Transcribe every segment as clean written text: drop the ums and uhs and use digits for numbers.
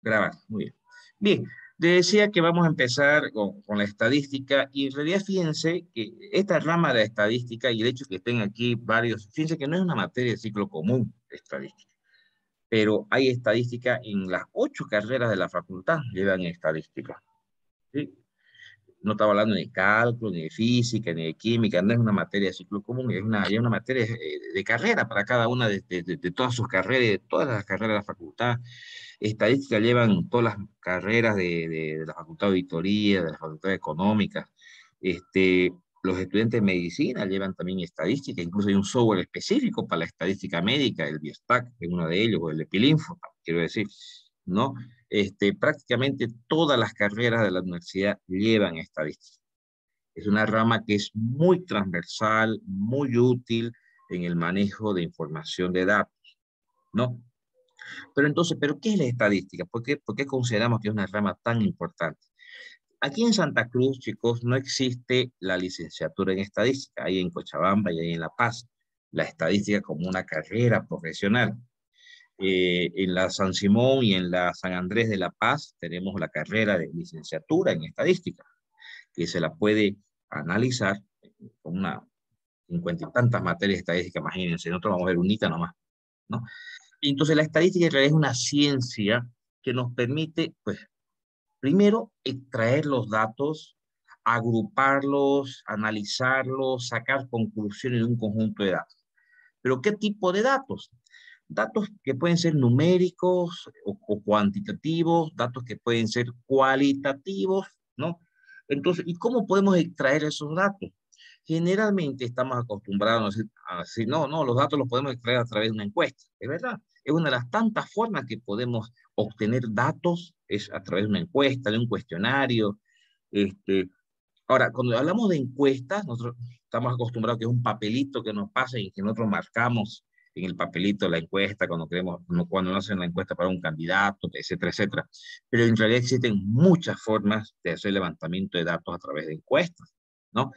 Grabar, muy bien. Bien, le decía que vamos a empezar con la estadística y en realidad fíjense que esta rama de estadística y el hecho de que estén aquí varios, fíjense que no es una materia de ciclo común de estadística, pero hay estadística en las 8 carreras de la facultad, llevan estadística. ¿Sí? No estaba hablando ni de cálculo, ni de física, ni de química, no es una materia de ciclo común, es una materia de carrera para cada una de todas sus carreras, de todas las carreras de la facultad. Estadística llevan todas las carreras de la Facultad de Auditoría, de la Facultad de Económica. Los estudiantes de medicina llevan también estadística, incluso hay un software específico para la estadística médica, el Biostack, es uno de ellos, o el Epilinfo, quiero decir, ¿no? Prácticamente todas las carreras de la universidad llevan estadística. Es una rama que es muy transversal, muy útil en el manejo de información de datos, ¿no? Pero entonces, ¿pero qué es la estadística? Por qué consideramos que es una rama tan importante? Aquí en Santa Cruz, chicos, no existe la licenciatura en estadística. Hay en Cochabamba y hay en La Paz. La estadística como una carrera profesional. En la San Simón y en la San Andrés de La Paz tenemos la carrera de licenciatura en estadística, que se la puede analizar con una 50 y tantas materias estadísticas, imagínense. Nosotros vamos a ver unita nomás, ¿no? Entonces, la estadística en realidad es una ciencia que nos permite, pues, primero, extraer los datos, agruparlos, analizarlos, sacar conclusiones de un conjunto de datos. Pero, ¿qué tipo de datos? Datos que pueden ser numéricos o cuantitativos, datos que pueden ser cualitativos, ¿no? Entonces, ¿y cómo podemos extraer esos datos? Generalmente estamos acostumbrados a decir, no, no, los datos los podemos extraer a través de una encuesta, es verdad. Es una de las tantas formas que podemos obtener datos, es a través de una encuesta, de un cuestionario. Este, Ahora, cuando hablamos de encuestas, nosotros estamos acostumbrados a que es un papelito que nos pasa y que nosotros marcamos en el papelito la encuesta cuando queremos, cuando nos hacen la encuesta para un candidato, etcétera, etcétera. Pero en realidad existen muchas formas de hacer levantamiento de datos a través de encuestas, ¿no?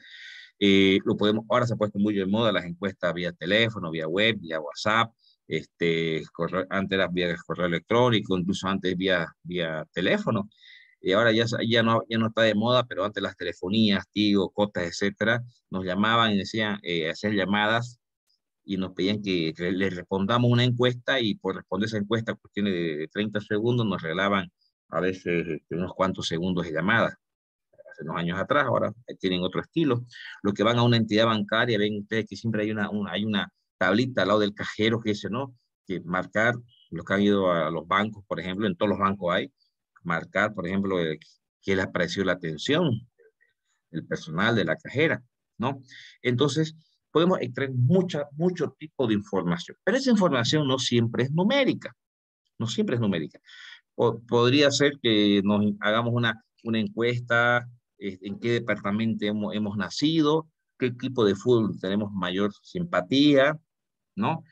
Ahora se ha puesto muy de moda las encuestas vía teléfono, vía web, vía WhatsApp, antes era vía correo electrónico, incluso antes vía teléfono, y ahora ya no está de moda, pero antes las telefonías, Tigo, Cotas, etcétera, nos llamaban y decían, hacer llamadas y nos pedían que le respondamos una encuesta y por responder esa encuesta, cuestiones de 30 segundos, nos regalaban a veces unos cuantos segundos de llamada hace unos años atrás, ahora tienen otro estilo. Los que van a una entidad bancaria, ven ustedes que siempre hay una tablita al lado del cajero que dice, ¿no? Que marcar, los que han ido a los bancos, por ejemplo, en todos los bancos hay, marcar, por ejemplo, que les pareció la atención, el personal de la cajera, ¿no? Entonces, podemos extraer mucho tipo de información, pero esa información no siempre es numérica, no siempre es numérica. Podría ser que nos hagamos una encuesta en qué departamento hemos nacido, qué equipo de fútbol tenemos mayor simpatía, ¿no?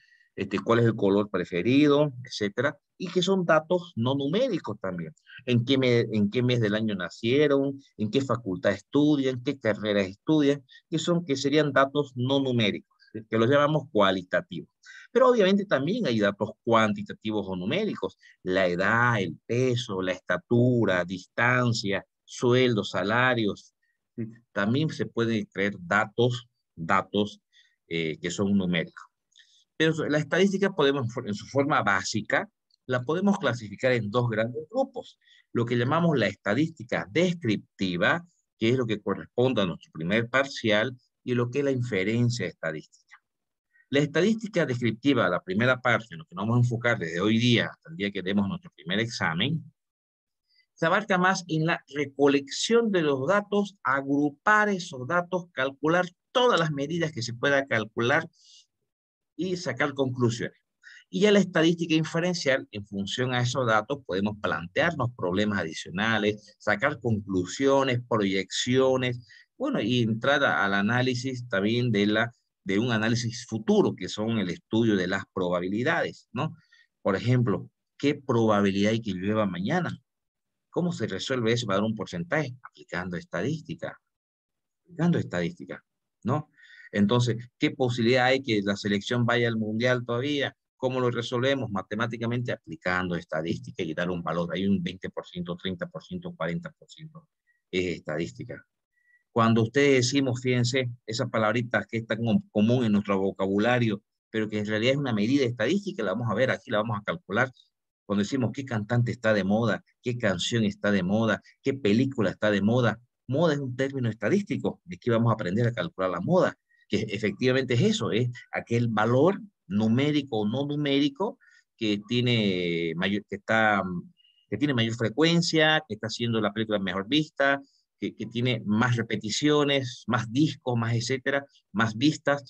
Cuál es el color preferido, etcétera, y que son datos no numéricos también. En qué mes del año nacieron, en qué facultad estudian, qué carreras estudian, que serían datos no numéricos, que los llamamos cualitativos. Pero obviamente también hay datos cuantitativos o numéricos, la edad, el peso, la estatura, distancia, sueldos, salarios. ¿Sí? También se pueden crear datos que son numéricos. Pero la estadística podemos, en su forma básica, la podemos clasificar en dos grandes grupos. Lo que llamamos la estadística descriptiva, que es lo que corresponde a nuestro primer parcial, y lo que es la inferencia estadística. La estadística descriptiva, la primera parte, en lo que nos vamos a enfocar desde hoy día hasta el día que demos nuestro primer examen, se abarca más en la recolección de los datos, agrupar esos datos, calcular todas las medidas que se pueda calcular y sacar conclusiones. Y ya la estadística inferencial, en función a esos datos, podemos plantearnos problemas adicionales, sacar conclusiones, proyecciones, bueno, y entrar al análisis también de un análisis futuro, que son el estudio de las probabilidades, ¿no? Por ejemplo, ¿qué probabilidad hay que llueva mañana? ¿Cómo se resuelve eso para dar un porcentaje? Aplicando estadística, ¿no? Entonces, ¿qué posibilidad hay que la selección vaya al mundial todavía? ¿Cómo lo resolvemos? Matemáticamente aplicando estadística y dar un valor. Hay un 20%, 30%, 40% es estadística. Cuando ustedes decimos, fíjense, esa palabrita que es tan común en nuestro vocabulario, pero que en realidad es una medida estadística, la vamos a ver aquí, la vamos a calcular. Cuando decimos qué cantante está de moda, qué canción está de moda, qué película está de moda, moda es un término estadístico. De aquí vamos a aprender a calcular la moda, que efectivamente es eso, es aquel valor numérico o no numérico que tiene mayor, que tiene mayor frecuencia, que está haciendo la película mejor vista, que tiene más repeticiones, más discos, más etcétera, más vistas.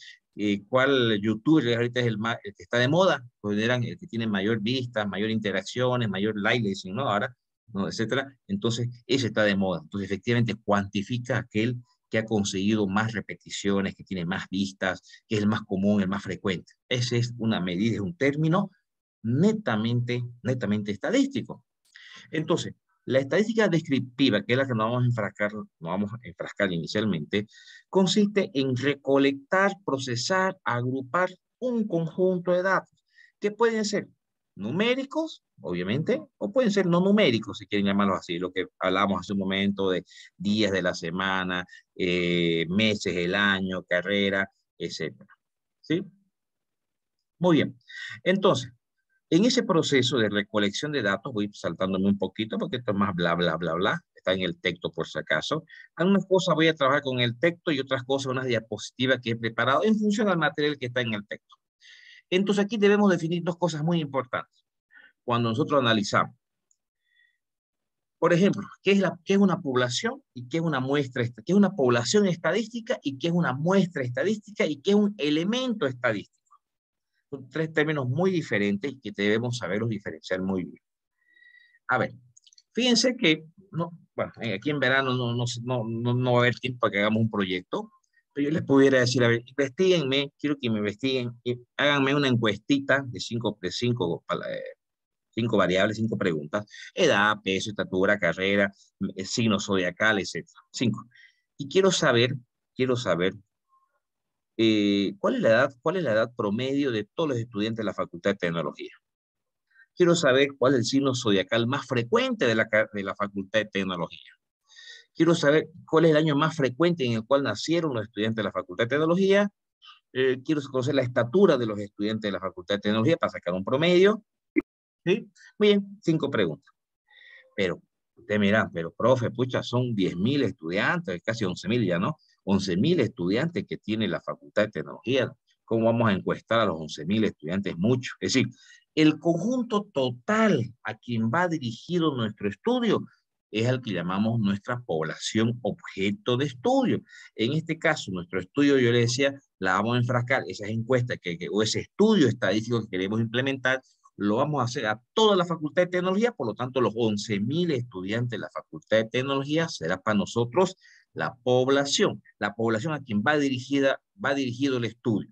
¿Cuál youtuber ahorita es el que está de moda? Consideran el que tiene mayor vistas, mayor interacciones, mayor like, dicen, ¿no? Ahora, ¿no? Etcétera. Entonces, ese está de moda. Entonces, efectivamente, cuantifica aquel que ha conseguido más repeticiones, que tiene más vistas, que es el más común, el más frecuente. Esa es una medida, es un término netamente estadístico. Entonces, la estadística descriptiva, que es la que nos vamos a enfrascar inicialmente, consiste en recolectar, procesar, agrupar un conjunto de datos, que pueden ser numéricos, obviamente, o pueden ser no numéricos, si quieren llamarlos así, lo que hablamos hace un momento de días de la semana, meses del año, carrera, etcétera. ¿Sí? Muy bien. Entonces, en ese proceso de recolección de datos, voy saltándome un poquito porque esto es más bla, bla, bla, bla. Está en el texto por si acaso. Algunas cosas voy a trabajar con el texto y otras cosas unas diapositivas que he preparado en función al material que está en el texto. Entonces aquí debemos definir dos cosas muy importantes cuando nosotros analizamos. Por ejemplo, ¿qué es una población y qué es una muestra? ¿Qué es una población estadística y qué es una muestra estadística y qué es un elemento estadístico? Son tres términos muy diferentes y que debemos saberlos diferenciar muy bien. A ver, fíjense que, no, bueno, aquí en verano no va a haber tiempo para que hagamos un proyecto, pero yo les pudiera decir, a ver, investiguenme, quiero que me investiguen, y háganme una encuestita de cinco variables, 5 preguntas: edad, peso, estatura, carrera, signo zodiacal, etcétera. 5. Y quiero saber cuál es la edad promedio de todos los estudiantes de la Facultad de Tecnología. Quiero saber cuál es el signo zodiacal más frecuente de la Facultad de Tecnología. Quiero saber cuál es el año más frecuente en el cual nacieron los estudiantes de la Facultad de Tecnología. Quiero conocer la estatura de los estudiantes de la Facultad de Tecnología para sacar un promedio. ¿Sí? Muy bien, 5 preguntas. Pero, usted mira, pero profe, pucha, son 10.000 estudiantes, casi 11.000 ya, ¿no? 11.000 estudiantes que tiene la Facultad de Tecnología. ¿Cómo vamos a encuestar a los 11.000 estudiantes? Mucho. Es decir, el conjunto total a quien va dirigido nuestro estudio es al que llamamos nuestra población objeto de estudio. En este caso, nuestro estudio, yo le decía, la vamos a enfrascar, esas encuestas o ese estudio estadístico que queremos implementar, lo vamos a hacer a toda la Facultad de Tecnología. Por lo tanto, los 11.000 estudiantes de la Facultad de Tecnología será para nosotros la población a quien va dirigido el estudio.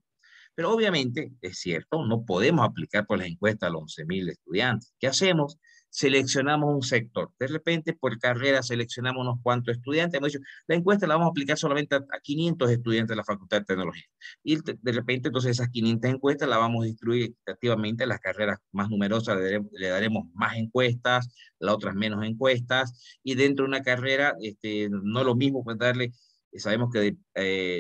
Pero obviamente, es cierto, no podemos aplicar por las encuestas a los 11.000 estudiantes. ¿Qué hacemos? Seleccionamos un sector. De repente, por carrera, seleccionamos unos cuantos estudiantes. Hemos dicho, la encuesta la vamos a aplicar solamente a 500 estudiantes de la Facultad de Tecnología. Y de repente, entonces, esas 500 encuestas las vamos a distribuir equitativamente a las carreras más numerosas. Le daremos más encuestas, las otras menos encuestas. Y dentro de una carrera, no es lo mismo pues darle. Sabemos que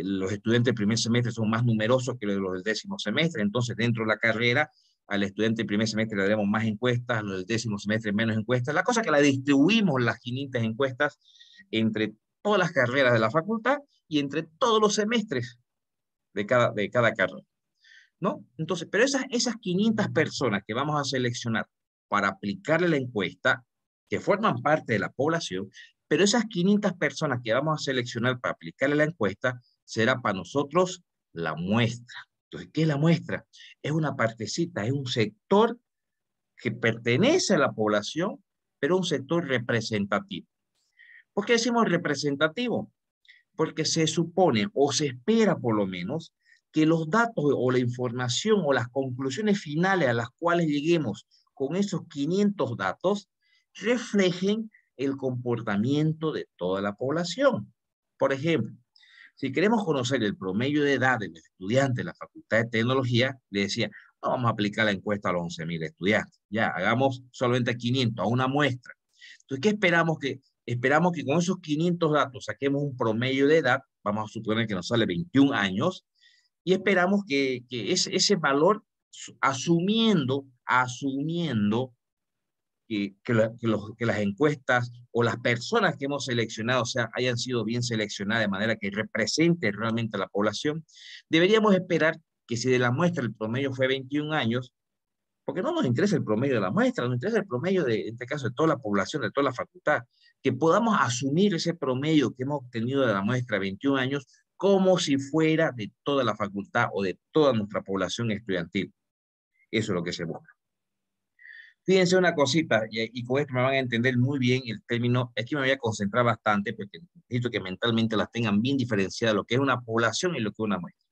los estudiantes del primer semestre son más numerosos que los del décimo semestre. Entonces, dentro de la carrera, al estudiante del primer semestre le daremos más encuestas, a los del décimo semestre menos encuestas. La cosa es que la distribuimos, las 500 encuestas, entre todas las carreras de la facultad y entre todos los semestres de cada carrera, ¿no? Entonces, pero esas 500 personas que vamos a seleccionar para aplicarle la encuesta, que forman parte de la población, pero esas 500 personas que vamos a seleccionar para aplicarle la encuesta, será para nosotros la muestra. Entonces, ¿qué es la muestra? Es una partecita, es un sector que pertenece a la población, pero un sector representativo. ¿Por qué decimos representativo? Porque se supone o se espera por lo menos que los datos o la información o las conclusiones finales a las cuales lleguemos con esos 500 datos reflejen el comportamiento de toda la población. Por ejemplo, si queremos conocer el promedio de edad de los estudiantes de la Facultad de Tecnología, le decía, No vamos a aplicar la encuesta a los 11.000 estudiantes. Ya, hagamos solamente 500, a una muestra. Entonces, ¿qué esperamos? Esperamos que con esos 500 datos saquemos un promedio de edad, vamos a suponer que nos sale 21 años, y esperamos que ese valor, asumiendo que las encuestas o las personas que hemos seleccionado, o sea, hayan sido bien seleccionadas de manera que represente realmente a la población, deberíamos esperar que si de la muestra el promedio fue 21 años, porque no nos interesa el promedio de la muestra, nos interesa el promedio de, en este caso, de toda la población, de toda la facultad, que podamos asumir ese promedio que hemos obtenido de la muestra 21 años como si fuera de toda la facultad o de toda nuestra población estudiantil. Eso es lo que se busca. Fíjense una cosita, y con esto me van a entender muy bien el término, es que me voy a concentrar bastante, porque necesito que mentalmente las tengan bien diferenciadas, lo que es una población y lo que es una muestra.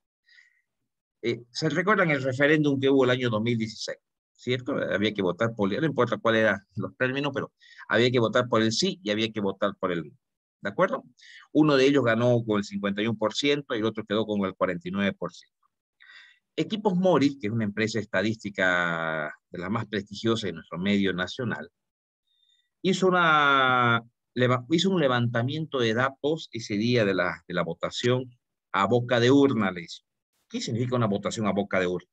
¿Se recuerdan el referéndum que hubo el año 2016? ¿Cierto? Había que votar por, no importa cuáles eran los términos, pero había que votar por el sí y había que votar por el no. ¿De acuerdo? Uno de ellos ganó con el 51% y el otro quedó con el 49%. Equipos Mori, que es una empresa estadística de las más prestigiosas de nuestro medio nacional, hizo, hizo un levantamiento de datos ese día de la votación a boca de urna. ¿Qué significa una votación a boca de urna?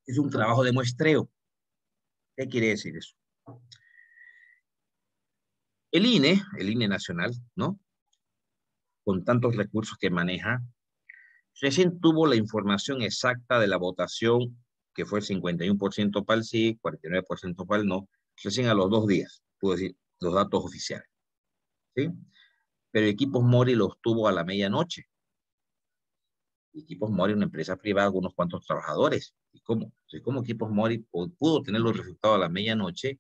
Es un trabajo de muestreo. ¿Qué quiere decir eso? El INE nacional, ¿no? Con tantos recursos que maneja, recién tuvo la información exacta de la votación, que fue el 51% para el sí, 49% para el no, recién a los 2 días, puedo decir, los datos oficiales, ¿sí? Pero Equipos Mori los tuvo a la medianoche. Equipos Mori, una empresa privada con unos cuantos trabajadores. ¿Y cómo? Entonces, ¿cómo Equipos Mori pudo tener los resultados a la medianoche?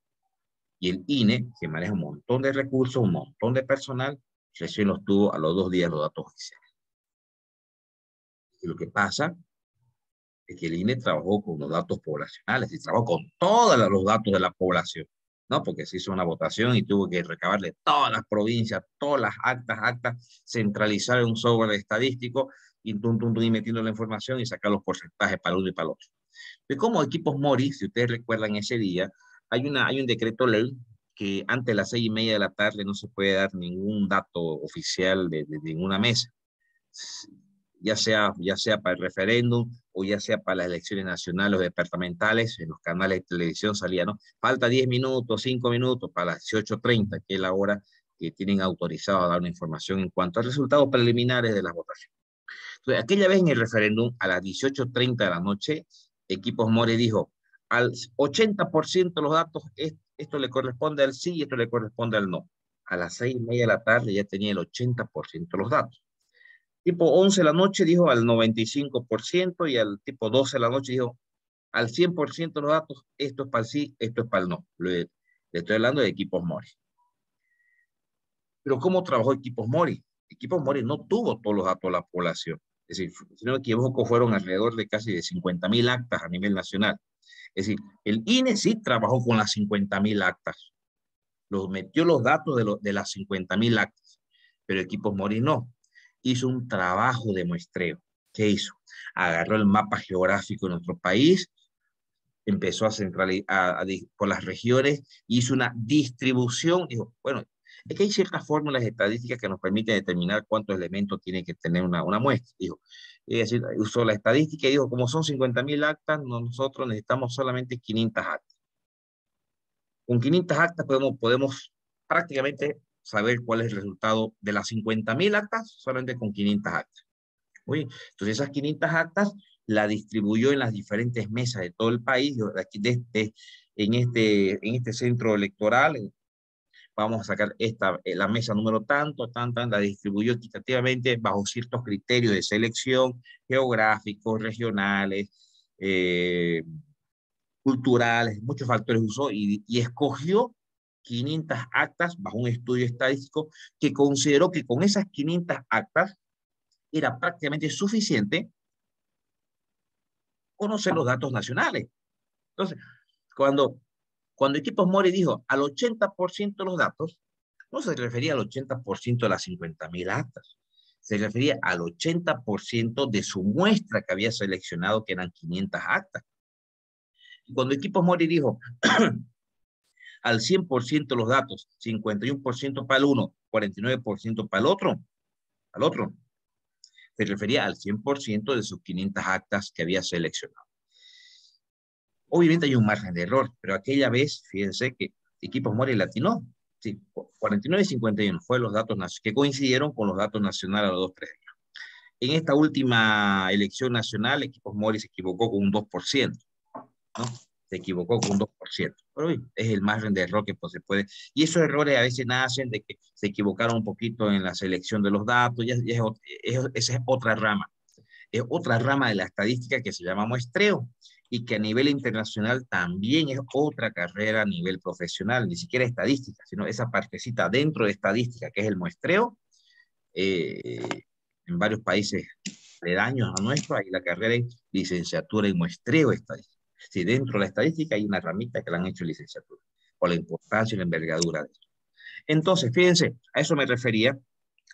Y el INE, que maneja un montón de recursos, un montón de personal, recién los tuvo a los 2 días los datos oficiales. Y lo que pasa es que el INE trabajó con los datos poblacionales y trabajó con todos los datos de la población, ¿no? Porque se hizo una votación y tuvo que recabarle todas las provincias, todas las actas, centralizar en un software estadístico y y metiendo la información y sacar los porcentajes para uno y para el otro. De como Equipos Mori, si ustedes recuerdan ese día, hay un decreto ley que antes de las 6:30 de la tarde no se puede dar ningún dato oficial de ninguna mesa, ya sea para el referéndum o ya sea para las elecciones nacionales o departamentales. En los canales de televisión salía, ¿no? Falta 10 minutos, 5 minutos para las 18:30, que es la hora que tienen autorizado a dar una información en cuanto a resultados preliminares de las votaciones. Entonces, aquella vez en el referéndum, a las 18:30 de la noche, Equipos More dijo, al 80% de los datos, esto le corresponde al sí y esto le corresponde al no. A las 6:30 de la tarde ya tenía el 80% de los datos. Tipo 11 de la noche dijo al 95% y al tipo 12 de la noche dijo al 100% de los datos, esto es para el sí, esto es para el no. Le estoy hablando de Equipos Mori. Pero ¿cómo trabajó Equipos Mori? Equipos Mori no tuvo todos los datos de la población. Es decir, si no me equivoco, fueron alrededor de casi de 50.000 actas a nivel nacional. Es decir, el INE sí trabajó con las 50.000 actas. Metió los datos de las 50.000 actas. Pero Equipos Mori no. Hizo un trabajo de muestreo. ¿Qué hizo? Agarró el mapa geográfico de nuestro país, empezó a centralizar por las regiones, hizo una distribución. Dijo, bueno, es que hay ciertas fórmulas estadísticas que nos permiten determinar cuántos elementos tiene que tener una muestra. Dijo, es decir, usó la estadística y dijo, como son 50.000 actas, nosotros necesitamos solamente 500 actas. Con 500 actas podemos prácticamente saber cuál es el resultado de las 50.000 actas, solamente con 500 actas. Oye, entonces esas 500 actas la distribuyó en las diferentes mesas de todo el país. En este centro electoral vamos a sacar la mesa número tanto, la distribuyó equitativamente bajo ciertos criterios de selección geográficos, regionales, culturales, muchos factores usó y escogió 500 actas bajo un estudio estadístico que consideró que con esas 500 actas era prácticamente suficiente conocer los datos nacionales. Entonces, cuando Equipos Mori dijo al 80% de los datos, no se refería al 80% de las 50.000 actas, se refería al 80% de su muestra que había seleccionado, que eran 500 actas. Y cuando Equipos Mori dijo al 100% los datos, 51% para el uno, 49% para el otro, se refería al 100% de sus 500 actas que había seleccionado. Obviamente hay un margen de error, pero aquella vez, fíjense que Equipos Mori latinó. Sí, 49 y 51 fue los datos que coincidieron con los datos nacionales a los 2-3 años. En esta última elección nacional, Equipos Mori se equivocó con un 2%, ¿no? Se equivocó con un 2%. Pero es el margen de error que pues, se puede. Y esos errores a veces nacen de que se equivocaron un poquito en la selección de los datos. Esa es otra rama. Es otra rama de la estadística que se llama muestreo y que a nivel internacional también es otra carrera a nivel profesional, ni siquiera estadística, sino esa partecita dentro de estadística que es el muestreo. En varios países aledaños a nuestro hay la carrera de licenciatura en muestreo estadístico. Si dentro de la estadística hay una ramita que la han hecho licenciatura, por la importancia y la envergadura de esto. Entonces, fíjense, a eso me refería.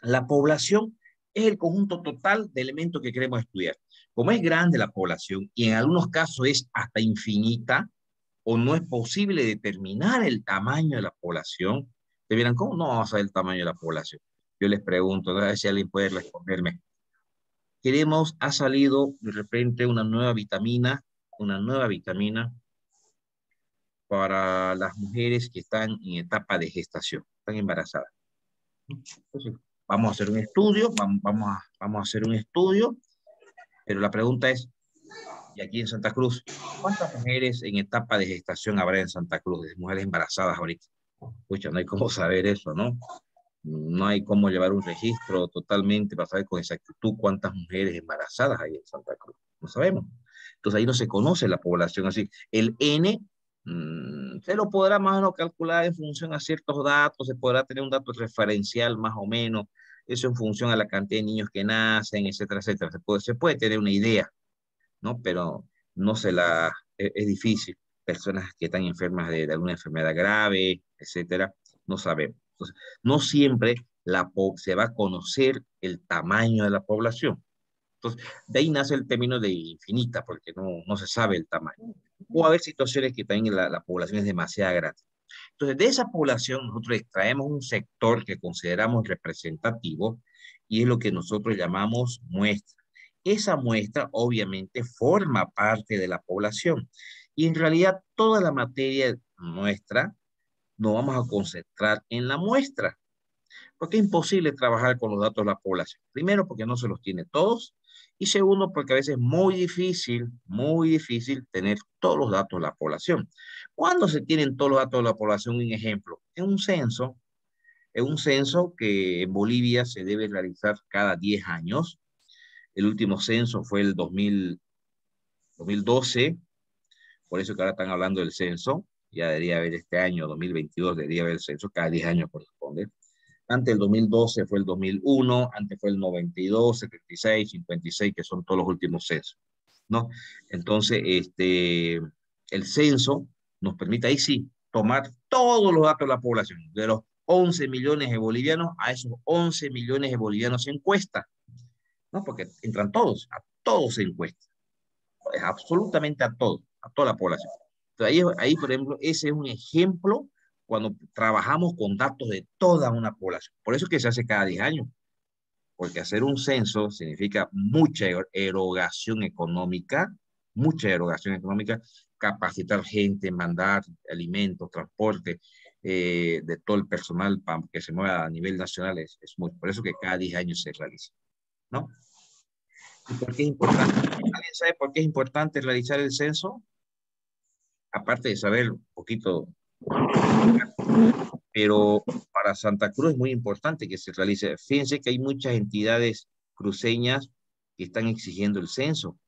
La población es el conjunto total de elementos que queremos estudiar. Como es grande la población y en algunos casos es hasta infinita, o no es posible determinar el tamaño de la población, te dirán, ¿cómo no vamos a saber el tamaño de la población? Yo les pregunto, a ver si alguien puede responderme. Ha salido de repente una nueva vitamina para las mujeres que están en etapa de gestación, están embarazadas. Entonces, vamos a hacer un estudio, vamos a hacer un estudio, pero la pregunta es, ¿y aquí en Santa Cruz, cuántas mujeres en etapa de gestación habrá en Santa Cruz, de mujeres embarazadas ahorita? Escucha, no hay cómo saber eso, ¿no? No hay cómo llevar un registro totalmente para saber con exactitud cuántas mujeres embarazadas hay en Santa Cruz. No sabemos. Entonces ahí no se conoce la población así. El N se lo podrá más o menos calcular en función a ciertos datos, se podrá tener un dato referencial más o menos, eso en función a la cantidad de niños que nacen, etcétera, etcétera. Se puede tener una idea, ¿no? Pero no se la, es difícil. Personas que están enfermas de alguna enfermedad grave, etcétera, no sabemos. Entonces, no siempre se va a conocer el tamaño de la población. Entonces, de ahí nace el término de infinita, porque no se sabe el tamaño. O a haber situaciones que también la población es demasiado grande. Entonces, de esa población nosotros extraemos un sector que consideramos representativo y es lo que nosotros llamamos muestra. Esa muestra obviamente forma parte de la población y en realidad toda la materia nuestra nos vamos a concentrar en la muestra, porque es imposible trabajar con los datos de la población. Primero, porque no se los tiene todos y segundo, porque a veces es muy difícil tener todos los datos de la población. ¿Cuándo se tienen todos los datos de la población? Un ejemplo, en un censo que en Bolivia se debe realizar cada 10 años. El último censo fue el 2012, por eso que ahora están hablando del censo. Ya debería haber este año, 2022, debería haber el censo, cada 10 años corresponde. Antes del 2012 fue el 2001, antes fue el 92, 76, 56, que son todos los últimos censos, ¿no? Entonces, el censo nos permite ahí sí tomar todos los datos de la población, de los 11 millones de bolivianos, a esos 11 millones de bolivianos se encuesta, ¿no? Porque entran todos, a todos se encuesta, absolutamente a todos, a toda la población. Entonces, ahí, por ejemplo, ese es un ejemplo cuando trabajamos con datos de toda una población. Por eso es que se hace cada 10 años, porque hacer un censo significa mucha erogación económica, capacitar gente, mandar alimentos, transporte, de todo el personal para que se mueva a nivel nacional, es muy, por eso que cada 10 años se realiza, ¿no? ¿Y por qué es importante? ¿Alguien sabe por qué es importante realizar el censo? Aparte de saber un poquito, pero para Santa Cruz es muy importante que se realice. Fíjense que hay muchas entidades cruceñas que están exigiendo el censo.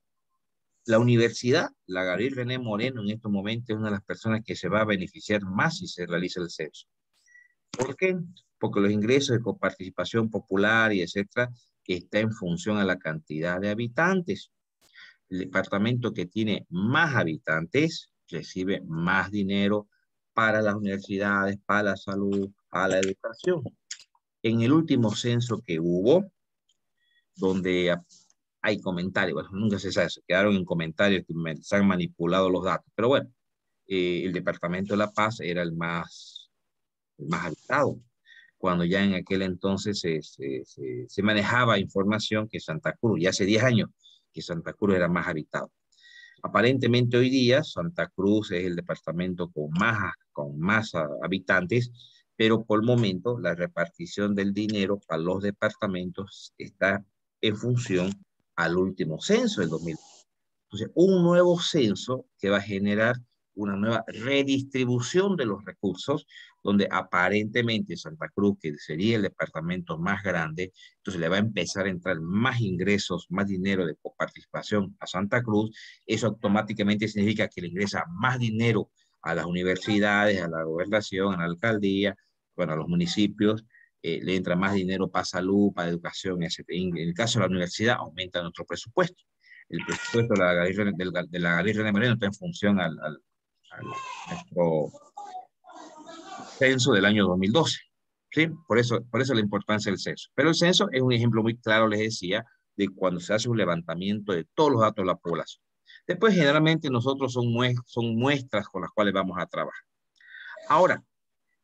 La universidad, la Gabriel René Moreno, en estos momentos es una de las personas que se va a beneficiar más si se realiza el censo. ¿Por qué? Porque los ingresos de coparticipación popular y etcétera está en función a la cantidad de habitantes. El departamento que tiene más habitantes recibe más dinero para las universidades, para la salud, para la educación. En el último censo que hubo, donde hay comentarios, bueno, nunca se sabe, se quedaron en comentarios que se han manipulado los datos, pero bueno, el departamento de La Paz era el más habitado, cuando ya en aquel entonces se manejaba información que Santa Cruz, ya hace 10 años, que Santa Cruz era más habitado. Aparentemente hoy día Santa Cruz es el departamento con más habitantes, pero por el momento la repartición del dinero para los departamentos está en función al último censo del 2000. Entonces, un nuevo censo que va a generar una nueva redistribución de los recursos, donde aparentemente Santa Cruz, que sería el departamento más grande, entonces le va a empezar a entrar más ingresos, más dinero de coparticipación a Santa Cruz. Eso automáticamente significa que le ingresa más dinero a las universidades, a la gobernación, a la alcaldía, bueno, a los municipios. Le entra más dinero para salud, para educación, etc. En el caso de la universidad, aumenta nuestro presupuesto. El presupuesto de la Galería de Moreno está en función al nuestro censo del año 2012. ¿Sí? Por eso la importancia del censo. Pero el censo es un ejemplo muy claro, les decía, de cuando se hace un levantamiento de todos los datos de la población. Después, generalmente, nosotros son muestras con las cuales vamos a trabajar. Ahora,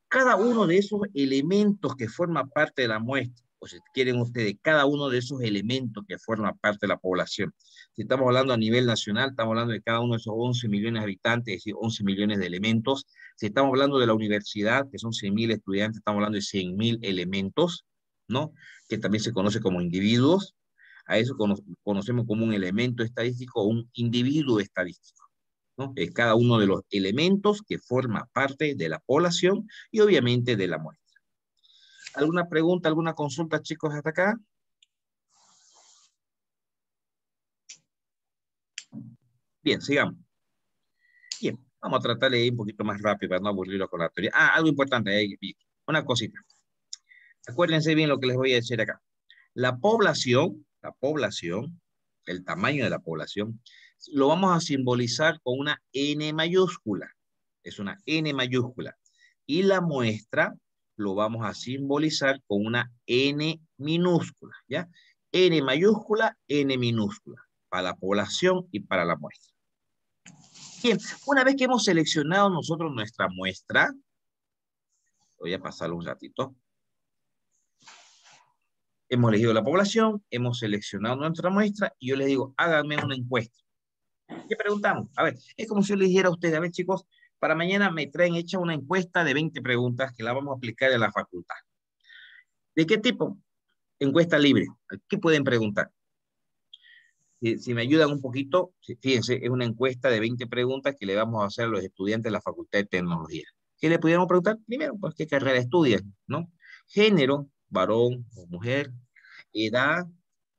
cada uno de esos elementos que forma parte de la muestra, o si quieren ustedes, cada uno de esos elementos que forma parte de la población. Si estamos hablando a nivel nacional, estamos hablando de cada uno de esos 11 millones de habitantes, es decir, 11 millones de elementos. Si estamos hablando de la universidad, que son 100.000 estudiantes, estamos hablando de 100.000 elementos, ¿no? Que también se conoce como individuos. A eso conocemos como un elemento estadístico o un individuo estadístico, ¿no? Es cada uno de los elementos que forma parte de la población y obviamente de la muestra. ¿Alguna pregunta, alguna consulta, chicos, hasta acá? Bien, sigamos. Bien, vamos a tratar de ir un poquito más rápido para no aburrirlo con la teoría. Algo importante, una cosita. Acuérdense bien lo que les voy a decir acá. La población, el tamaño de la población, lo vamos a simbolizar con una N mayúscula. Es una N mayúscula. Y la muestra lo vamos a simbolizar con una N minúscula, ¿ya? N mayúscula, N minúscula, para la población y para la muestra. Bien, una vez que hemos seleccionado nosotros nuestra muestra, voy a pasarlo un ratito. Hemos elegido la población, hemos seleccionado nuestra muestra y yo les digo, háganme una encuesta. ¿Qué preguntamos? A ver, es como si yo les dijera a ustedes, a ver chicos, para mañana me traen hecha una encuesta de 20 preguntas que la vamos a aplicar en la facultad. ¿De qué tipo? Encuesta libre. ¿Qué pueden preguntar? Si me ayudan un poquito, fíjense, es una encuesta de 20 preguntas que le vamos a hacer a los estudiantes de la Facultad de Tecnología. ¿Qué le pudiéramos preguntar? Primero, pues, ¿qué carrera estudian? ¿No? Género, varón o mujer, edad,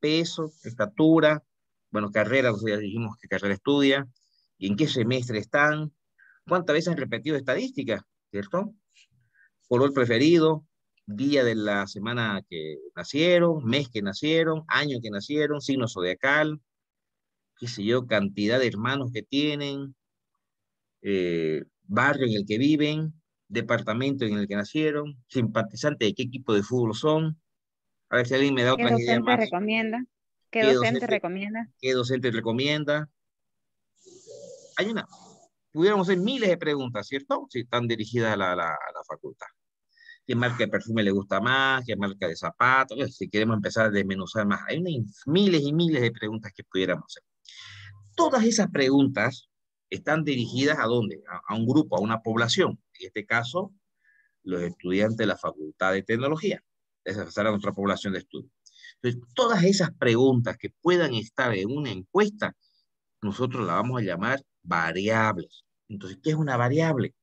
peso, estatura, bueno, carrera, o sea, ya dijimos qué carrera estudia, y en qué semestre están, cuántas veces han repetido estadísticas, ¿cierto? Color preferido, día de la semana que nacieron, mes que nacieron, año que nacieron, signo zodiacal, qué sé yo, cantidad de hermanos que tienen, barrio en el que viven, departamento en el que nacieron, simpatizante de qué equipo de fútbol son. A ver si alguien me da ¿Qué otras ideas docente más. recomienda? ¿Qué ¿Qué docente docente, recomienda? qué docente recomienda? Hay una, pudiéramos hacer miles de preguntas, ¿cierto? Si están dirigidas a la facultad. ¿Qué marca de perfume le gusta más? ¿Qué marca de zapatos? Si queremos empezar a desmenuzar más, hay miles y miles de preguntas que pudiéramos hacer. Todas esas preguntas están dirigidas ¿a dónde? A un grupo, a una población. En este caso, los estudiantes de la Facultad de Tecnología. Esa será nuestra población de estudio. Entonces, todas esas preguntas que puedan estar en una encuesta, nosotros la vamos a llamar variables. Entonces, ¿qué es una variable?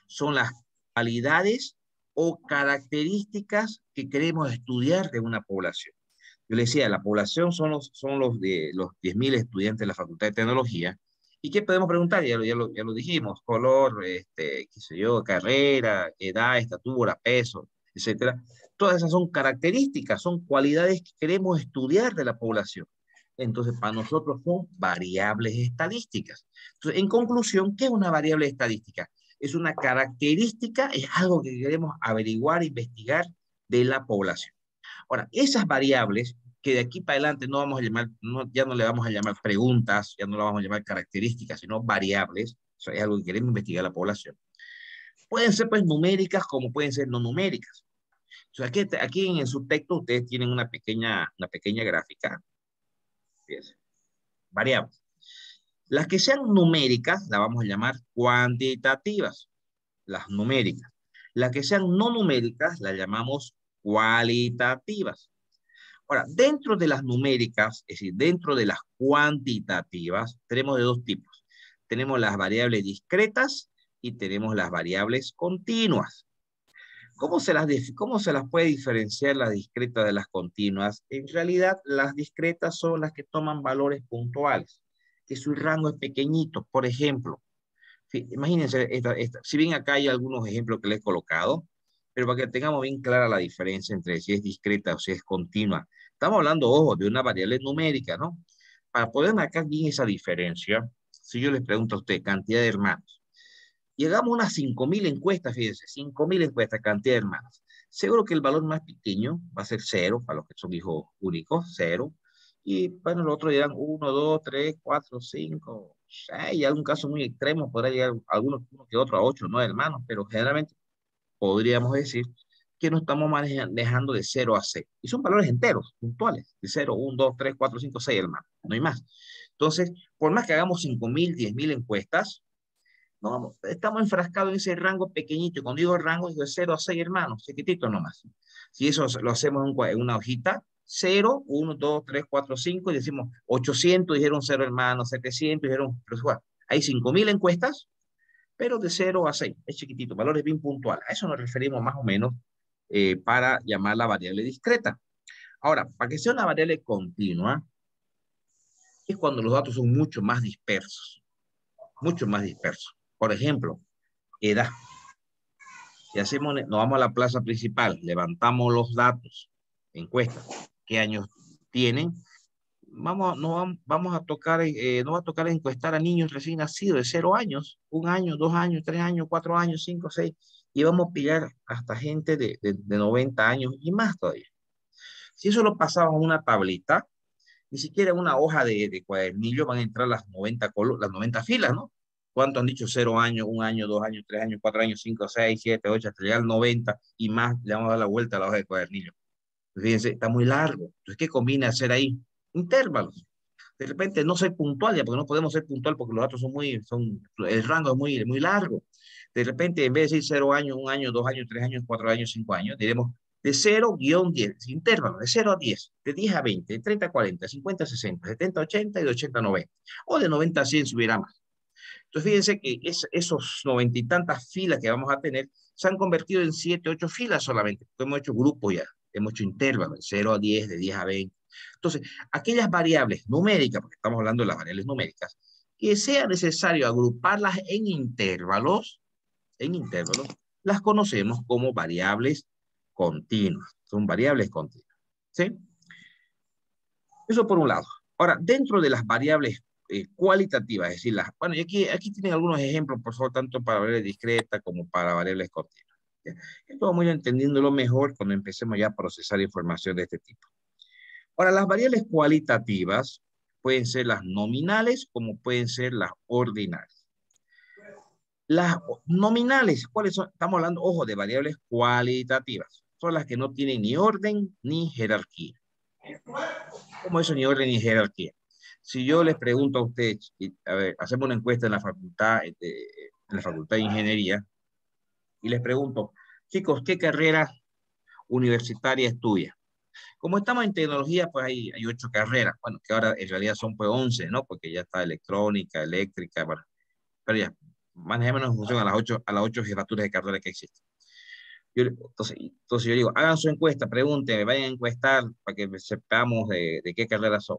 Son las cualidades o características que queremos estudiar de una población. Yo le decía, la población los 10.000 estudiantes de la Facultad de Tecnología. ¿Y qué podemos preguntar? Ya lo dijimos, color, qué sé yo, carrera, edad, estatura, peso, etcétera. Todas esas son características, son cualidades que queremos estudiar de la población. Entonces, para nosotros son variables estadísticas. Entonces, en conclusión, ¿qué es una variable estadística? Es una característica, es algo que queremos averiguar, investigar de la población. Ahora, esas variables que de aquí para adelante no vamos a llamar, ya no le vamos a llamar preguntas, ya no le vamos a llamar características, sino variables. Eso es algo que queremos investigar la población. Pueden ser pues numéricas como pueden ser no numéricas. O sea, aquí en el subtexto ustedes tienen una pequeña gráfica. Fíjense, variables. Las que sean numéricas las vamos a llamar cuantitativas, las numéricas. Las que sean no numéricas las llamamos cualitativas. Ahora, dentro de las numéricas, es decir, dentro de las cuantitativas, tenemos de dos tipos. Tenemos las variables discretas y tenemos las variables continuas. ¿Cómo se las puede diferenciar las discretas de las continuas? En realidad, las discretas son las que toman valores puntuales, que su rango es pequeñito. Por ejemplo, imagínense, si bien acá hay algunos ejemplos que les he colocado, pero para que tengamos bien clara la diferencia entre si es discreta o si es continua. Estamos hablando, ojo, de una variable numérica, ¿no? Para poder marcar bien esa diferencia, si yo les pregunto a usted, cantidad de hermanos, y hagamos unas 5.000 encuestas, fíjense, 5.000 encuestas, cantidad de hermanos. Seguro que el valor más pequeño va a ser cero, para los que son hijos únicos, cero. Y bueno, los otros dirán 1, 2, 3, 4, 5, 6. Y en algún caso muy extremo podrá llegar algunos uno que otro a 8, 9 hermanos, pero generalmente podríamos decir que nos estamos manejando de 0 a 6. Y son valores enteros, puntuales, de 0, 1, 2, 3, 4, 5, 6 hermanos, no hay más. Entonces, por más que hagamos 5.000, 10.000 encuestas, no, estamos enfrascados en ese rango pequeñito. Cuando digo rango, es de 0 a 6 hermanos, chiquitito nomás. Si eso lo hacemos en una hojita, 0, 1, 2, 3, 4, 5, y decimos 800 dijeron 0 hermanos, 700 dijeron, pero igual, hay 5.000 encuestas, pero de 0 a 6, es chiquitito, valores bien puntuales. A eso nos referimos más o menos para llamar la variable discreta. Ahora, para que sea una variable continua, es cuando los datos son mucho más dispersos, mucho más dispersos. Por ejemplo, edad. Si hacemos, nos vamos a la plaza principal, levantamos los datos, encuesta, qué años tienen, vamos a tocar, no va a tocar encuestar a niños recién nacidos de 0 años, 1 año, 2 años, 3 años, 4 años, 5, 6, y vamos a pillar hasta gente de 90 años y más todavía. Si eso lo pasamos a una tablita, ni siquiera una hoja de cuadernillo van a entrar las 90 filas, ¿no? ¿Cuánto han dicho? 0 años, 1 año, 2 años, 3 años, 4 años, 5, 6, 7, 8, hasta llegar al 90 y más, le vamos a dar la vuelta a la hoja de cuadernillo. Fíjense, está muy largo. Entonces, ¿qué conviene hacer ahí? Intervalos. De repente no soy puntual ya, porque no podemos ser puntual porque los datos el rango es muy largo. De repente, en vez de decir 0 años, 1 año, 2 años, 3 años, 4 años, 5 años, diremos de 0-10, intervalo, de 0 a 10, de 10 a 20, de 30 a 40, 50 a 60, 70 a 80 y de 80 a 90. O de 90 a 100 si hubiera más. Entonces, fíjense que esos 90 y tantas filas que vamos a tener se han convertido en 7, 8 filas solamente, porque hemos hecho grupos ya, hemos hecho intervalos, de 0 a 10, de 10 a 20. Entonces, aquellas variables numéricas, porque estamos hablando de las variables numéricas, que sea necesario agruparlas en intervalos, las conocemos como variables continuas. Son variables continuas. ¿Sí? Eso por un lado. Ahora, dentro de las variables cualitativas, es decir, bueno, y aquí tienen algunos ejemplos, por favor, tanto para variables discretas como para variables continuas. ¿Ya? Esto vamos a ir entendiéndolo mejor cuando empecemos ya a procesar información de este tipo. Ahora, las variables cualitativas pueden ser las nominales como pueden ser las ordinales. Las nominales, ¿cuáles son? Estamos hablando, ojo, de variables cualitativas. Son las que no tienen ni orden ni jerarquía. ¿Cómo eso ni orden ni jerarquía? Si yo les pregunto a ustedes, a ver, hacemos una encuesta en la facultad de ingeniería, y les pregunto, chicos, ¿qué carrera universitaria estudia? Como estamos en tecnología, pues hay 8 carreras, bueno, que ahora en realidad son pues 11, ¿no? Porque ya está electrónica, eléctrica, bueno, pero ya, más o menos en función a las ocho jefaturas de carrera que existen. Entonces yo digo, hagan su encuesta, pregúntenme, vayan a encuestar para que sepamos de qué carrera son.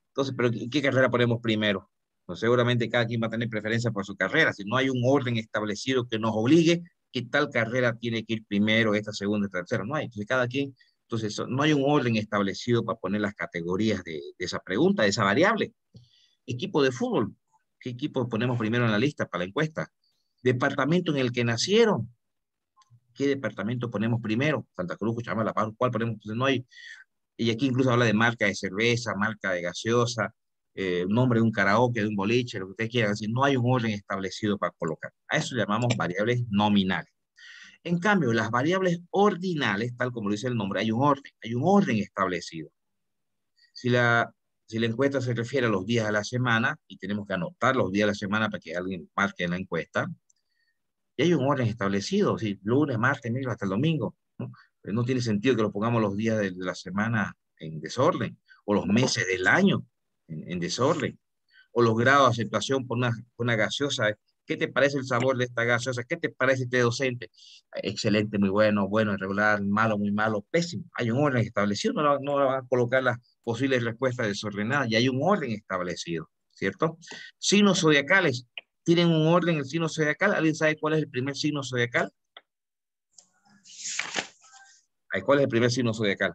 Entonces, pero ¿qué carrera ponemos primero? Pues seguramente cada quien va a tener preferencia por su carrera. Si no hay un orden establecido que nos obligue que tal carrera tiene que ir primero, esta segunda, esta tercera, no hay. Entonces, cada quien, entonces, no hay un orden establecido para poner las categorías de esa pregunta, de esa variable. Equipo de fútbol, ¿qué equipo ponemos primero en la lista para la encuesta? Departamento en el que nacieron, ¿qué departamento ponemos primero? Santa Cruz, Cochabamba, La Paz, ¿cuál ponemos? Entonces, no hay, Y aquí incluso habla de marca de cerveza, marca de gaseosa, nombre de un karaoke, de un boliche, lo que ustedes quieran decir. No hay un orden establecido para colocar. A eso llamamos variables nominales. En cambio, las variables ordinales, tal como lo dice el nombre, hay un orden establecido. Si la, si la encuesta se refiere a los días de la semana, y tenemos que anotar los días de la semana para que alguien marque en la encuesta, y hay un orden establecido, ¿sí? Lunes, martes, miércoles, hasta el domingo, ¿no? No tiene sentido que lo pongamos los días de la semana en desorden, o los meses del año en desorden, o los grados de aceptación por una gaseosa. ¿Qué te parece el sabor de esta gaseosa? ¿Qué te parece este docente? Excelente, muy bueno, bueno, irregular, malo, muy malo, pésimo. Hay un orden establecido, no van a colocar las posibles respuestas desordenadas, y hay un orden establecido, ¿cierto? Signos zodiacales, ¿tienen un orden el signo zodiacal? ¿Alguien sabe cuál es el primer signo zodiacal? Ay, ¿cuál es el primer signo zodiacal?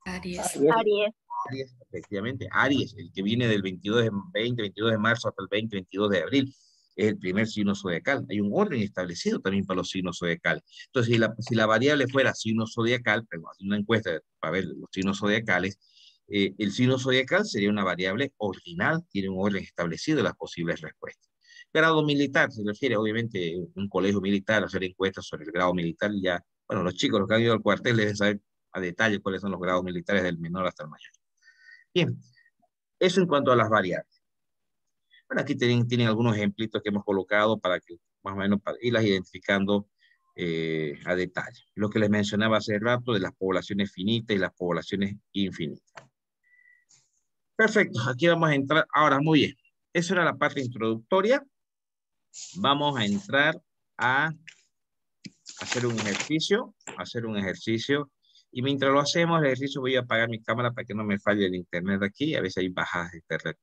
Aries. Aries. Aries, efectivamente, Aries, el que viene del 22 de marzo hasta el 22 de abril, es el primer signo zodiacal. Hay un orden establecido también para los signos zodiacales. Entonces, si la variable fuera signo zodiacal, pero hacer una encuesta para ver los signos zodiacales, el signo zodiacal sería una variable ordinal, tiene un orden establecido de las posibles respuestas. Grado militar, se refiere obviamente a un colegio militar, hacer encuestas sobre el grado militar, y ya, bueno, los chicos, los que han ido al cuartel, deben saber a detalle cuáles son los grados militares del menor hasta el mayor. Bien, eso en cuanto a las variables. Bueno, aquí tienen algunos ejemplitos que hemos colocado para que más o menos para irlas identificando a detalle. Lo que les mencionaba hace rato de las poblaciones finitas y las poblaciones infinitas. Perfecto, aquí vamos a entrar. Ahora, muy bien. Esa era la parte introductoria. Vamos a entrar a hacer un ejercicio, y mientras lo hacemos, el ejercicio, voy a apagar mi cámara para que no me falle el internet aquí. A veces hay bajadas de internet.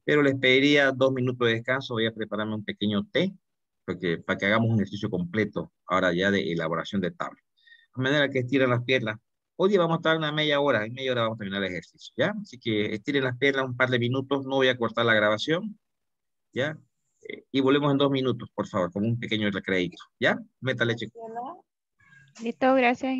Pero les pediría 2 minutos de descanso. Voy a prepararme un pequeño té para que hagamos un ejercicio completo ahora ya de elaboración de tabla. De manera que estiren las piernas. Hoy día vamos a estar una media hora. En media hora vamos a terminar el ejercicio, ¿ya? Así que estiren las piernas un par de minutos. No voy a cortar la grabación, ¿ya? Y volvemos en 2 minutos, por favor, como un pequeño recreito, ¿ya? Métale, chicos. Listo, gracias.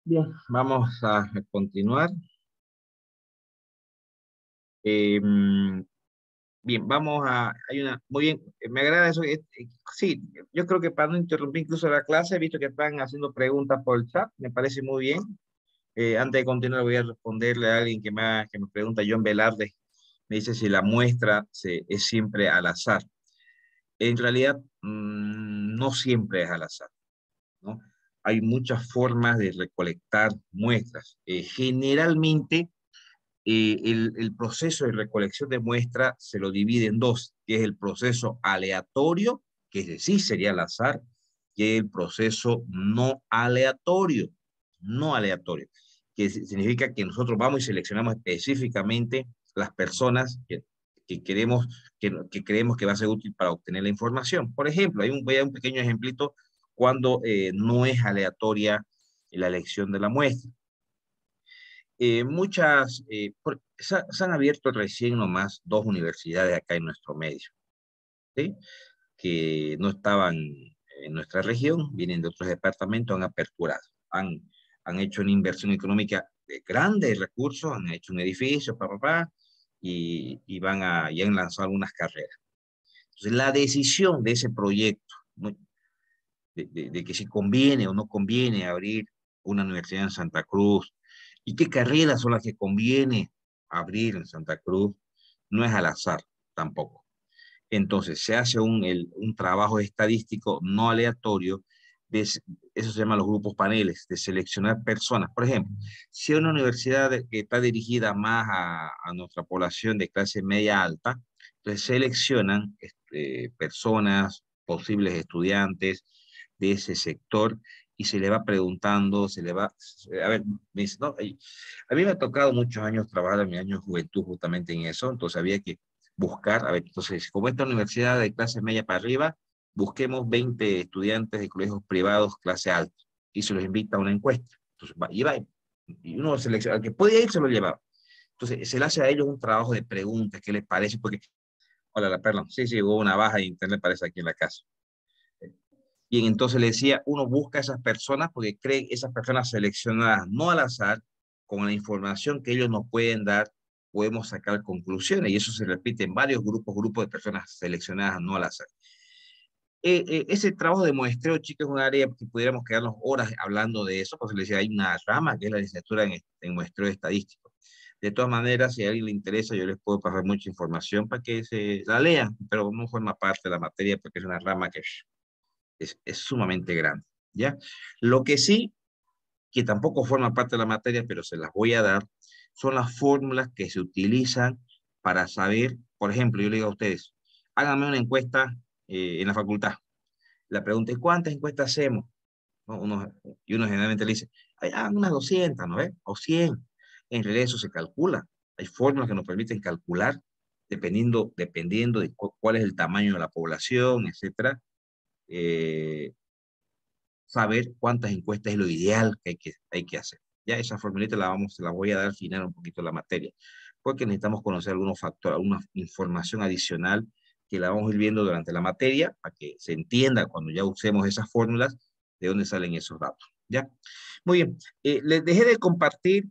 Bien, vamos a continuar. Em, Bien, muy bien, me agrada eso. Sí, yo creo que para no interrumpir incluso la clase, he visto que están haciendo preguntas por el chat, me parece muy bien. Antes de continuar, voy a responderle a alguien que me pregunta, John Velarde, me dice si la muestra es siempre al azar. En realidad, no siempre es al azar, ¿no? Hay muchas formas de recolectar muestras. Generalmente, el proceso de recolección de muestras se lo divide en dos, que es el proceso aleatorio, que es decir, sería al azar, que es el proceso no aleatorio, no aleatorio, que significa que nosotros vamos y seleccionamos específicamente las personas que queremos, que creemos que va a ser útil para obtener la información. Por ejemplo, voy a dar un pequeño ejemplito cuando no es aleatoria la elección de la muestra. Se han abierto recién nomás dos universidades acá en nuestro medio, ¿sí? Que no estaban en nuestra región, vienen de otros departamentos, han aperturado, han hecho una inversión económica de grandes recursos, han hecho un edificio, y han lanzado algunas carreras. Entonces, la decisión de ese proyecto, ¿no? De que si conviene o no conviene abrir una universidad en Santa Cruz y qué carreras son las que conviene abrir en Santa Cruz, no es al azar tampoco. Entonces se hace un trabajo estadístico no aleatorio, eso se llama los grupos paneles, de seleccionar personas. Por ejemplo, si una universidad que está dirigida más a nuestra población de clase media alta, entonces seleccionan personas, posibles estudiantes de ese sector, y se le va preguntando, a ver, me dice, no, a mí me ha tocado muchos años trabajar en mi año de juventud justamente en eso, entonces había que buscar, a ver, entonces, como esta universidad de clase media para arriba, busquemos 20 estudiantes de colegios privados clase alta, y se los invita a una encuesta. Entonces, y uno selecciona, al que podía ir se lo llevaba. Entonces, se le hace a ellos un trabajo de preguntas, ¿qué les parece? Porque, hola, la perla, sí, sí, hubo una baja de internet, parece, aquí en la casa. Y entonces le decía, uno busca a esas personas porque cree que esas personas seleccionadas no al azar, con la información que ellos nos pueden dar, podemos sacar conclusiones. Y eso se repite en varios grupos de personas seleccionadas no al azar. Ese trabajo de muestreo, chicos, es un área que pudiéramos quedarnos horas hablando de eso, porque les decía, hay una rama que es la licenciatura en muestreo estadístico. De todas maneras, si a alguien le interesa, yo les puedo pasar mucha información para que se la lean, pero no forma parte de la materia porque es una rama que es sumamente grande, ¿ya? Lo que sí, que tampoco forma parte de la materia, pero se las voy a dar, son las fórmulas que se utilizan para saber, por ejemplo, yo le digo a ustedes, háganme una encuesta en la facultad. La pregunta es, ¿cuántas encuestas hacemos? ¿No? Y uno generalmente le dice, hagan unas 200, ¿no ve? O 100. En realidad eso se calcula. Hay fórmulas que nos permiten calcular dependiendo de cuál es el tamaño de la población, etcétera. Eh, Saber cuántas encuestas es lo ideal que hay que hacer. Ya esa formulita se la voy a dar al final un poquito la materia, porque necesitamos conocer algunos factores, alguna información adicional que la vamos a ir viendo durante la materia, para que se entienda cuando ya usemos esas fórmulas, de dónde salen esos datos. ¿Ya? Muy bien, les dejé de compartir